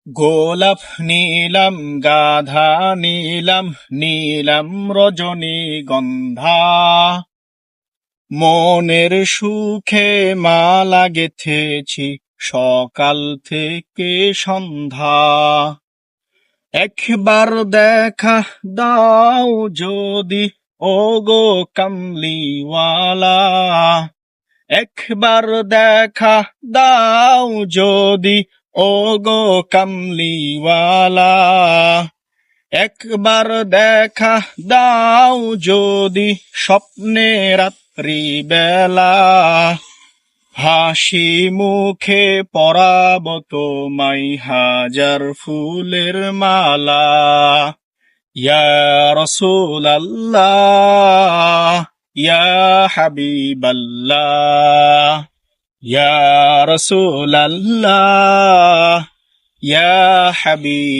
গোলাপ নীলাম গাধা নীলাম নীলাম রজনীগন্ধা, মনের সুখে মালা গেথেছি সকাল থেকে সন্ধ্যা। একবার দেখা দাও যদি ওগো কামলিওয়ালা, একবার দেখা দাও যদি ওগো কামলিওয়ালা, একবার দেখা দাও যদি স্বপ্নে রাত্রি বেলা, হাসি মুখে পরাব তোমায় হাজার ফুলের মালা। ইয়া রাসূলাল্লাহ ইয়া হাবিবাল্লাহ, ইয়া রাসূলাল্লাহ ইয়া হাবিব